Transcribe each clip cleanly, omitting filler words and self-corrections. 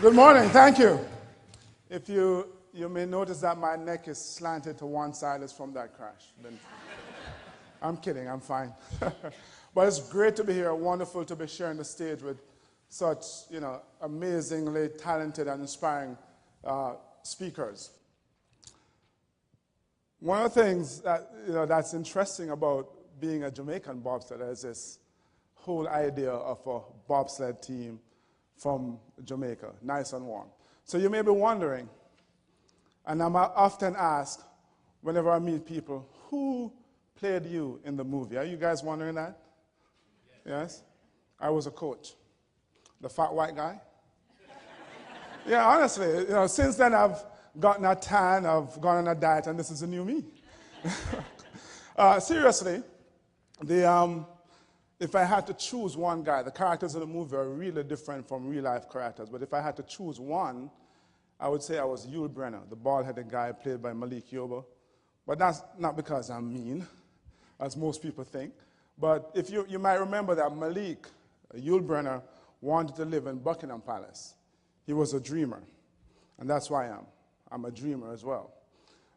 Good morning, thank you. If you may notice that my neck is slanted to one side, it's from that crash. I'm kidding, I'm fine. But it's great to be here, wonderful to be sharing the stage with such, amazingly talented and inspiring speakers. One of the things that, that's interesting about being a Jamaican bobsledder is this whole idea of a bobsled team from Jamaica, nice and warm. So you may be wondering, and I'm often asked whenever I meet people, who played you in the movie? Are you guys wondering that? Yes? I was a coach. The fat white guy? Yeah, honestly, since then I've gotten a tan, I've gone on a diet, and this is a new me. Seriously, if I had to choose one guy, the characters in the movie are really different from real-life characters, but if I had to choose one, I would say I was Yul Brynner, the bald-headed guy played by Malik Yoba. But that's not because I'm mean, as most people think. But if you might remember that Malik, Yul Brynner, wanted to live in Buckingham Palace. He was a dreamer, and that's who I am. I'm a dreamer as well.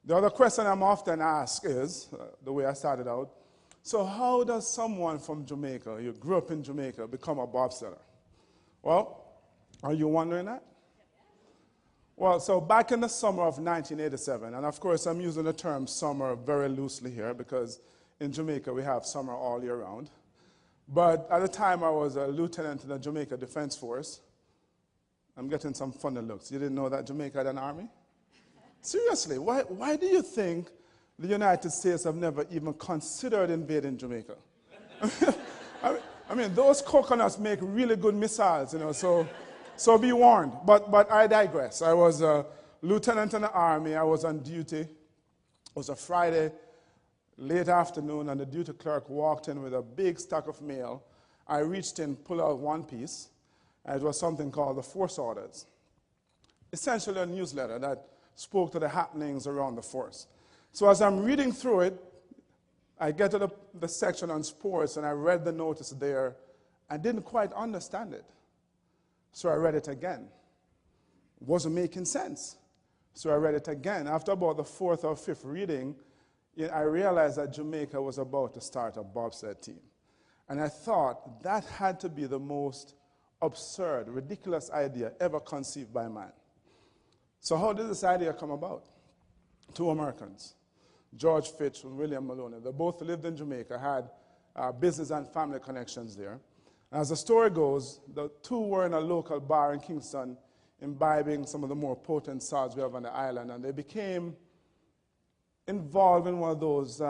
The other question I'm often asked is, the way I started out, so how does someone from Jamaica, you grew up in Jamaica, become a bobsledder? Well, are you wondering that? Well, so back in the summer of 1987, and of course I'm using the term summer very loosely here because in Jamaica we have summer all year round. But at the time I was a lieutenant in the Jamaica Defense Force. I'm getting some funny looks. You didn't know that Jamaica had an army? Seriously, why do you think the United States have never even considered invading Jamaica? I mean, those coconuts make really good missiles, so be warned. But I digress. I was a lieutenant in the Army. I was on duty. It was a Friday, late afternoon, and the duty clerk walked in with a big stack of mail. I reached in, pulled out one piece, and it was something called the Force Orders. Essentially a newsletter that spoke to the happenings around the force. So as I'm reading through it, I get to the section on sports, and I read the notice there. I didn't quite understand it. So I read it again. It wasn't making sense. So I read it again. After about the fourth or fifth reading, I realized that Jamaica was about to start a bobsled team. And I thought that had to be the most absurd, ridiculous idea ever conceived by man. So how did this idea come about? Two Americans, George Fitch and William Maloney. They both lived in Jamaica, had business and family connections there. As the story goes, the two were in a local bar in Kingston, imbibing some of the more potent salts we have on the island, and they became involved in one of those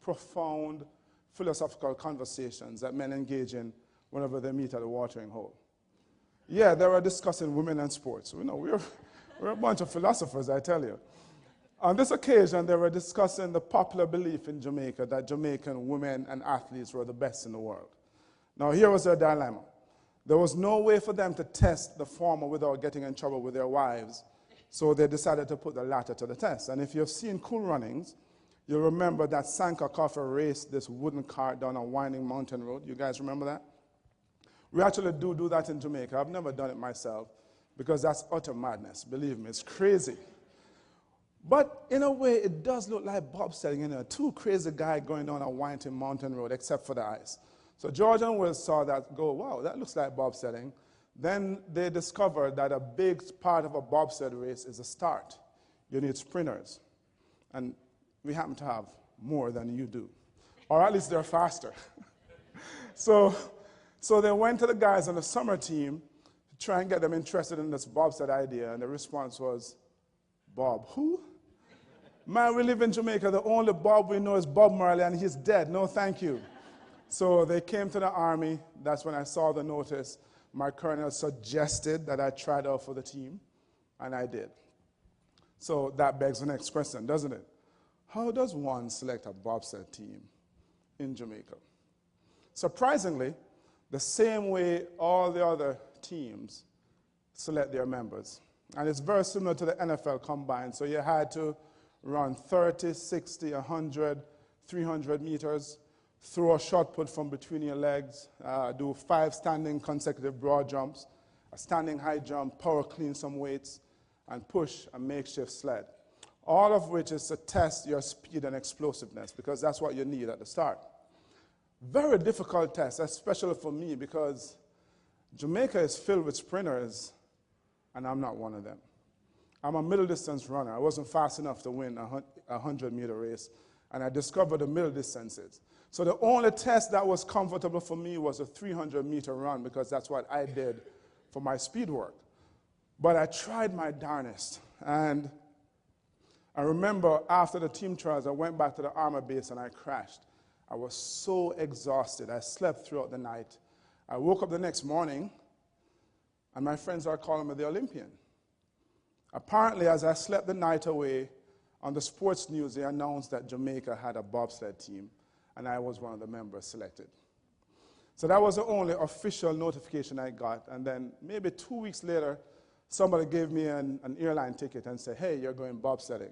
profound philosophical conversations that men engage in whenever they meet at a watering hole. Yeah, they were discussing women and sports. We're a bunch of philosophers, I tell you. On this occasion, they were discussing the popular belief in Jamaica that Jamaican women and athletes were the best in the world. Now, here was their dilemma. There was no way for them to test the former without getting in trouble with their wives, so they decided to put the latter to the test. And if you've seen Cool Runnings, you'll remember that Sanka Coffee raced this wooden cart down a winding mountain road. You guys remember that? We actually do that in Jamaica. I've never done it myself because that's utter madness. Believe me, it's crazy. But in a way, it does look like bobsledding, two crazy guys going down a winding mountain road, except for the ice. So George and Will saw that, go, wow, that looks like bobsledding. Then they discovered that a big part of a bobsled race is a start. You need sprinters. And we happen to have more than you do. Or at least they're faster. So they went to the guys on the summer team to try and get them interested in this bobsled idea, and the response was, Bob, who? Man, we live in Jamaica. The only Bob we know is Bob Marley, and he's dead. No, thank you. So they came to the Army. That's when I saw the notice. My colonel suggested that I tried out for the team, and I did. So that begs the next question, doesn't it? How does one select a bobsled team in Jamaica? Surprisingly, the same way all the other teams select their members. And it's very similar to the NFL combine. So you had to run 30, 60, 100, 300 meters, throw a shot put from between your legs, do 5 standing consecutive broad jumps, a standing high jump, power clean some weights, and push a makeshift sled. All of which is to test your speed and explosiveness, because that's what you need at the start. Very difficult test, especially for me, because Jamaica is filled with sprinters, and I'm not one of them. I'm a middle distance runner. I wasn't fast enough to win a 100-meter race, and I discovered the middle distances. So the only test that was comfortable for me was a 300-meter run, because that's what I did for my speed work. But I tried my darnest, and I remember after the team trials, I went back to the armor base and I crashed. I was so exhausted. I slept throughout the night. I woke up the next morning, and my friends are calling me the Olympian. Apparently, as I slept the night away, on the sports news, they announced that Jamaica had a bobsled team, and I was one of the members selected. So that was the only official notification I got, and then maybe 2 weeks later, somebody gave me an airline ticket and said, hey, you're going bobsledding.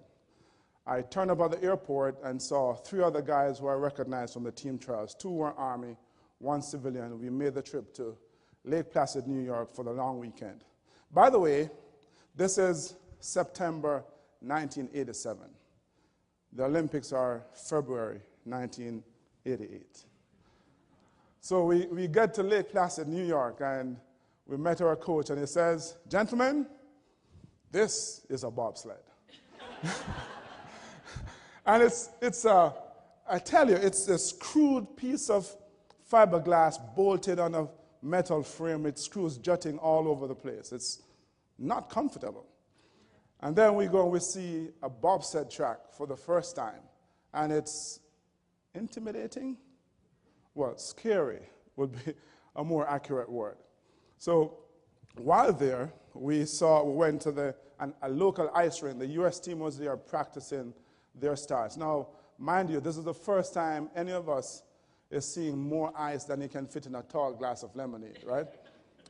I turned up at the airport and saw 3 other guys who I recognized from the team trials. 2 were Army, 1 civilian. We made the trip to Lake Placid, New York for the long weekend. By the way, this is September 1987. The Olympics are February 1988. So we get to Lake Placid, New York, and we met our coach, and he says, gentlemen, this is a bobsled. And I tell you, it's this crude piece of fiberglass bolted on a metal frame with screws jutting all over the place. It's not comfortable. And then we go and we see a bobsled track for the first time. And it's intimidating? Well, scary would be a more accurate word. So while there, we went to a local ice rink. The U.S. team was there practicing their starts. Now, mind you, this is the first time any of us is seeing more ice than you can fit in a tall glass of lemonade, right?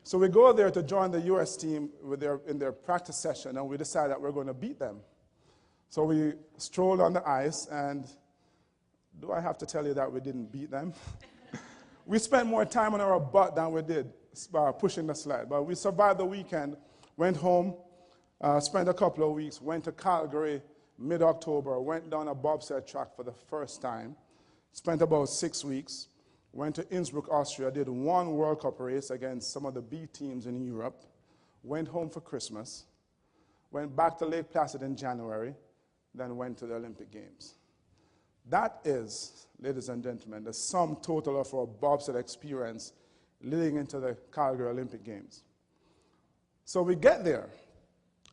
So we go there to join the U.S. team in their practice session, and we decide that we're going to beat them. So we strolled on the ice, and do I have to tell you that we didn't beat them? We spent more time on our butt than we did pushing the sled, but we survived the weekend, went home, spent a couple of weeks, went to Calgary mid-October, went down a bobsled track for the first time, spent about 6 weeks, went to Innsbruck, Austria, did 1 World Cup race against some of the B teams in Europe, went home for Christmas, went back to Lake Placid in January, then went to the Olympic Games. That is, ladies and gentlemen, the sum total of our bobsled experience leading into the Calgary Olympic Games. So we get there,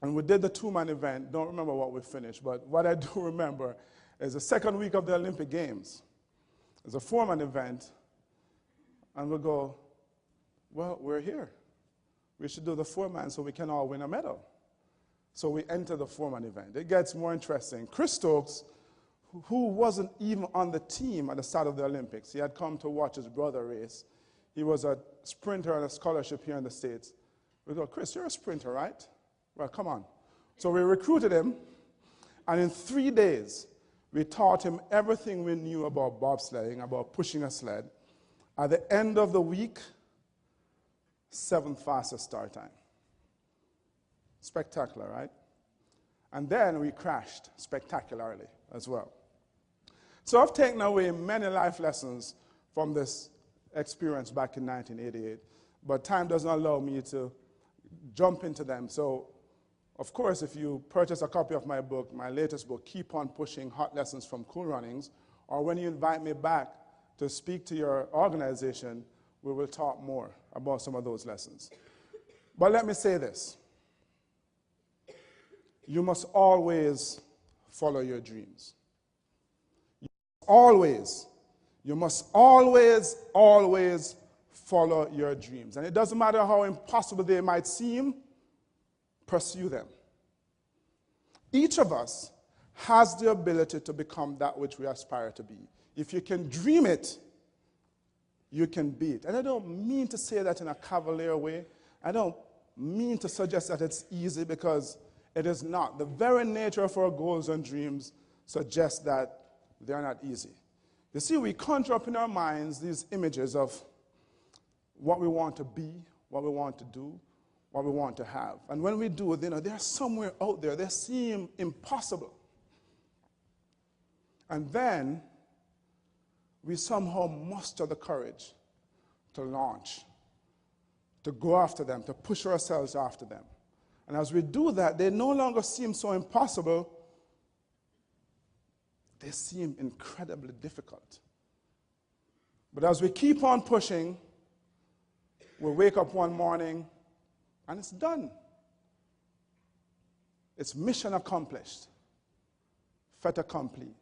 and we did the 2-man event. Don't remember what we finished, but what I do remember is the second week of the Olympic Games. It's a 4-man event, and we go, well, we're here. We should do the 4-man so we can all win a medal. So we enter the 4-man event. It gets more interesting. Chris Stokes, who wasn't even on the team at the start of the Olympics, he had come to watch his brother race. He was a sprinter on a scholarship here in the States. We go, Chris, you're a sprinter, right? Well, come on. So we recruited him, and in 3 days, we taught him everything we knew about bobsledding, about pushing a sled. At the end of the week, 7th fastest start time. Spectacular, right? And then we crashed spectacularly as well. So I've taken away many life lessons from this experience back in 1988, but time doesn't allow me to jump into them. So, of course, if you purchase a copy of my book, my latest book, Keep on Pushing, Hot Lessons from Cool Runnings, or when you invite me back to speak to your organization, we will talk more about some of those lessons. But let me say this. You must always follow your dreams. You must always follow your dreams. And it doesn't matter how impossible they might seem, pursue them. Each of us has the ability to become that which we aspire to be. If you can dream it, you can be it. And I don't mean to say that in a cavalier way. I don't mean to suggest that it's easy, because it is not. The very nature of our goals and dreams suggests that they're not easy. You see, we conjure up in our minds these images of what we want to be, what we want to do, what we want to have. And when we do, they're somewhere out there. They seem impossible. And then we somehow muster the courage to launch, to go after them, to push ourselves after them. And as we do that, they no longer seem so impossible. They seem incredibly difficult. But as we keep on pushing, we wake up one morning and it's done. It's mission accomplished. Fait accompli.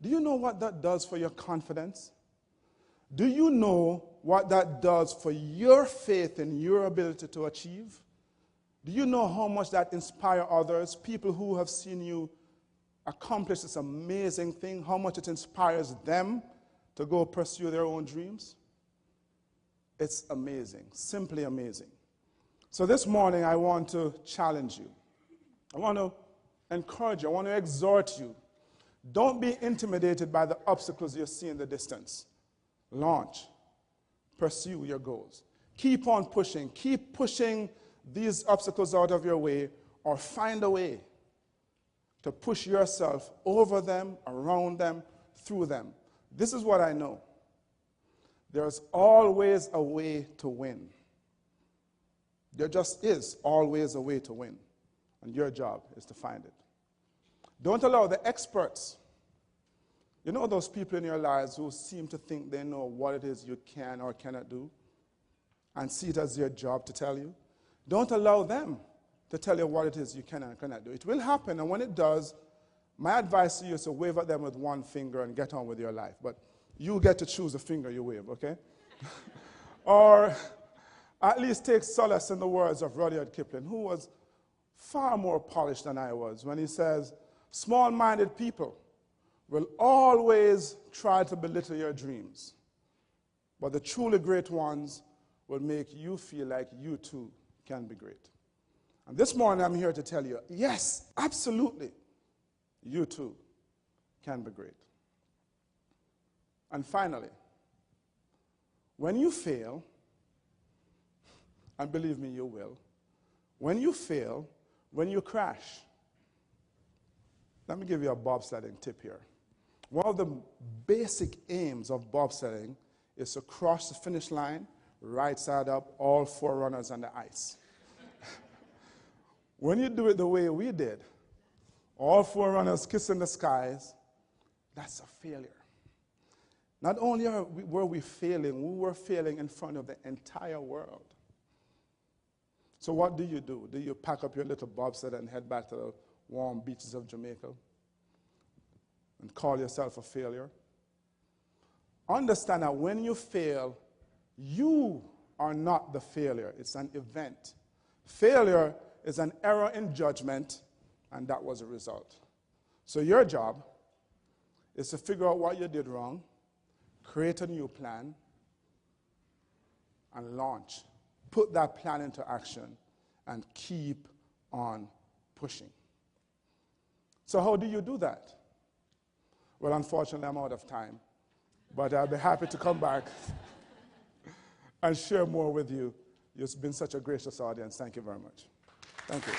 Do you know what that does for your confidence? Do you know what that does for your faith in your ability to achieve? Do you know how much that inspires others, people who have seen you accomplish this amazing thing, how much it inspires them to go pursue their own dreams? It's amazing, simply amazing. So this morning I want to challenge you. I want to encourage you. I want to exhort you. Don't be intimidated by the obstacles you see in the distance. Launch. Pursue your goals. Keep on pushing. Keep pushing these obstacles out of your way, or find a way to push yourself over them, around them, through them. This is what I know. There's always a way to win. There just is always a way to win. And your job is to find it. Don't allow the experts, you know those people in your lives who seem to think they know what it is you can or cannot do and see it as their job to tell you? Don't allow them to tell you what it is you can and cannot do. It will happen, and when it does, my advice to you is to wave at them with one finger and get on with your life. But you get to choose the finger you wave, okay? Or at least take solace in the words of Rudyard Kipling, who was far more polished than I was, when he says, small-minded people will always try to belittle your dreams, but the truly great ones will make you feel like you too can be great. And this morning I'm here to tell you, yes, absolutely, you too can be great. And finally, when you fail, and believe me, you will, when you fail, when you crash, let me give you a bobsledding tip here. One of the basic aims of bobsledding is to cross the finish line, right side up, all four runners on the ice. When you do it the way we did, all four runners kissing the skies, that's a failure. Not only were we failing, we were failing in front of the entire world. So what do? Do you pack up your little bobsled and head back to the warm beaches of Jamaica and call yourself a failure? Understand that when you fail, you are not the failure. It's an event. Failure is an error in judgment, and that was a result. So your job is to figure out what you did wrong, create a new plan, and launch. Put that plan into action and keep on pushing. So how do you do that? Well, unfortunately, I'm out of time, but I'll be happy to come back and share more with you. You've been such a gracious audience. Thank you very much. Thank you.